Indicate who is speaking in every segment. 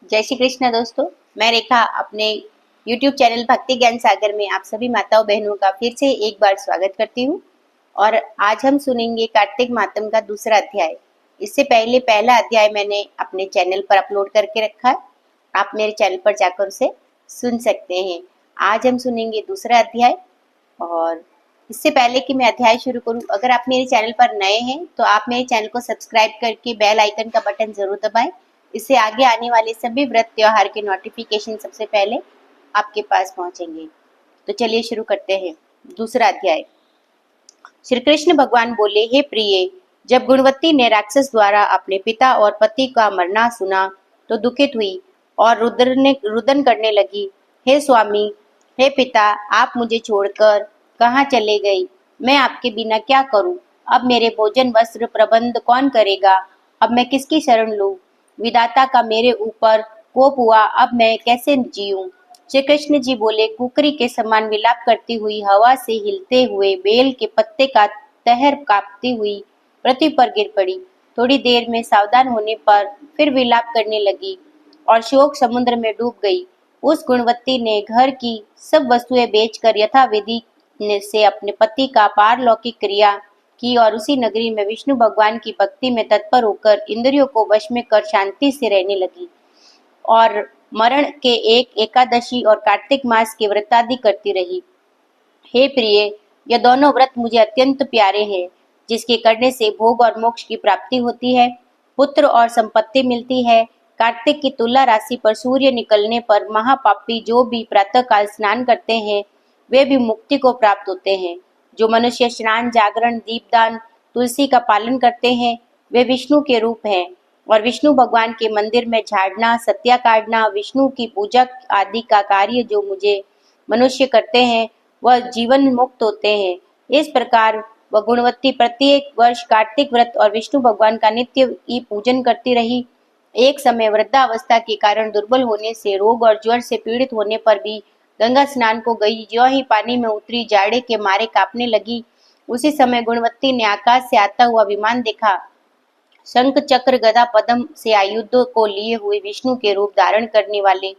Speaker 1: जय श्री कृष्ण दोस्तों, मैं रेखा अपने YouTube चैनल भक्ति ज्ञान सागर में आप सभी माताओं बहनों का फिर से एक बार स्वागत करती हूँ। और आज हम सुनेंगे कार्तिक मातम का दूसरा अध्याय। इससे पहले पहला अध्याय मैंने अपने चैनल पर अपलोड करके रखा है, आप मेरे चैनल पर जाकर उसे सुन सकते हैं। आज हम सुनेंगे दूसरा अध्याय। और इससे पहले कि मैं अध्याय शुरू करूं, अगर आप मेरे चैनल पर नए हैं तो आप मेरे चैनल को सब्सक्राइब करके बेल आइकन का बटन जरूर दबाएं। इससे आगे आने वाले सभी व्रत त्योहार के नोटिफिकेशन सबसे पहले आपके पास पहुंचेंगे। तो चलिए शुरू करते हैं दूसरा अध्याय। श्री कृष्ण भगवान बोले, हे प्रिय, जब गुणवती ने राक्षस द्वारा अपने पिता और पति का मरना सुना तो दुखित हुई और रुदन करने लगी। हे स्वामी, हे पिता, आप मुझे छोड़कर कहाँ चले गए? मैं आपके बिना क्या करूं? अब मेरे भोजन वस्त्र प्रबंध कौन करेगा? अब मैं किसकी शरण लूं? विधाता का मेरे ऊपर कोप हुआ, अब मैं कैसे जीऊं? श्री कृष्ण जी बोले, कुकरी के समान विलाप करती हुई हवा से हिलते हुए बेल के पत्ते का तहर कांपती हुई पृथ्वी पर गिर पड़ी। थोड़ी देर में सावधान होने पर फिर विलाप करने लगी और शोक समुद्र में डूब गई। उस गुणवती ने घर की सब वस्तुएं बेचकर यथाविधि से अपने पति का पारलौकिक क्रिया की और उसी नगरी में विष्णु भगवान की भक्ति में तत्पर होकर इंद्रियों को वश में कर शांति से रहने लगी और मरण के एकादशी और कार्तिक मास के व्रतादि करती रही। हे प्रिय, यह दोनों व्रत मुझे अत्यंत प्यारे हैं, जिसके करने से भोग और मोक्ष की प्राप्ति होती है, पुत्र और संपत्ति मिलती है। कार्तिक की तुला राशि पर सूर्य निकलने पर महापापी जो भी प्रातःकाल स्नान करते हैं वे भी मुक्ति को प्राप्त होते हैं। जो मनुष्य स्नान, जागरण, दीपदान, तुलसी का पालन करते हैं वे विष्णु के रूप हैं। और विष्णु भगवान के मंदिर में झाड़ना, सत्या काटना, विष्णु की पूजा आदि का कार्य जो मुझे मनुष्य करते हैं वह जीवन मुक्त होते हैं। इस प्रकार वह गुणवती प्रत्येक वर्ष कार्तिक व्रत और विष्णु भगवान का नित्य ही पूजन करती रही। एक समय वृद्धावस्था के कारण दुर्बल होने से, रोग और ज्वर से पीड़ित होने पर भी गंगा स्नान को गई। ज्यों ही पानी में उतरी, जाड़े के मारे कांपने लगी। उसी समय गुणवती ने आकाश से आता हुआ विमान देखा। शंख, चक्र, गदा, पद्म से आयुधों को लिए हुए विष्णु के रूप धारण करने वाले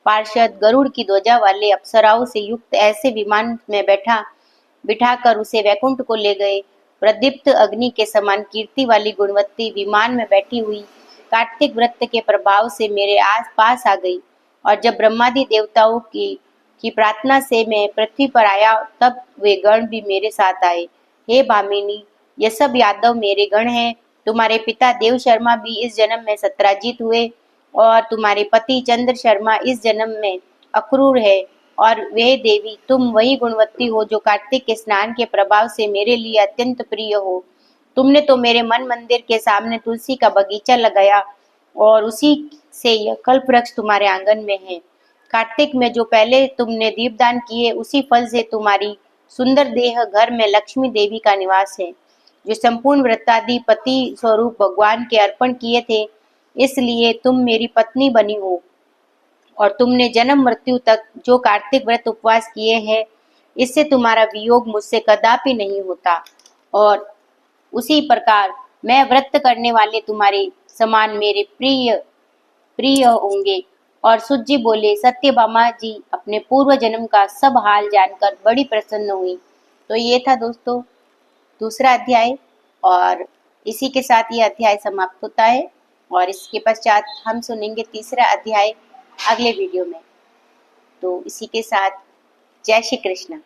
Speaker 1: पार्षद, गरुड़ की ध्वजा वाले अप्सराओं से युक्त ऐसे विमान में बिठाकर उसे वैकुंठ को ले गए। प्रदीप्त अग्नि के समान कीर्ति वाली गुणवती विमान में बैठी हुई कार्तिक व्रत के प्रभाव से मेरे आस पास आ गई। और जब ब्रह्मादि देवताओं की प्रार्थना से मैं पृथ्वी पर आया तब वे गण भी मेरे साथ आए। हे भामिनी, ये सब यादव मेरे गण हैं। तुम्हारे पिता देव शर्मा भी इस जन्म में सत्राजित हुए और तुम्हारे पति चंद्र शर्मा इस जन्म में अक्रूर है। और वे देवी, तुम वही गुणवती हो जो कार्तिक के स्नान के प्रभाव से मेरे लिए अत्यंत प्रिय हो। तुमने तो मेरे मन मंदिर के सामने तुलसी का बगीचा लगाया और उसी से यह कल्प वृक्ष तुम्हारे आंगन में है। कार्तिक में जो पहले तुमने दीपदान किए उसी फल से तुम्हारी सुंदर देह घर में लक्ष्मी देवी का निवास है, जो संपूर्ण व्रतादि पति स्वरूप भगवान के अर्पण किए थे। इसलिए तुम मेरी पत्नी बनी हो और तुमने जन्म मृत्यु तक जो कार्तिक व्रत उपवास किए हैं, इससे तुम्हारा वियोग मुझसे कदापि नहीं होता। और उसी प्रकार मैं व्रत करने वाले तुम्हारे समान मेरे प्रिय होंगे। और सुज्जी बोले, सत्यभामा जी अपने पूर्व जन्म का सब हाल जानकर बड़ी प्रसन्न हुई। तो ये था दोस्तों दूसरा अध्याय, और इसी के साथ ये अध्याय समाप्त होता है। और इसके पश्चात हम सुनेंगे तीसरा अध्याय अगले वीडियो में। तो इसी के साथ जय श्री कृष्ण।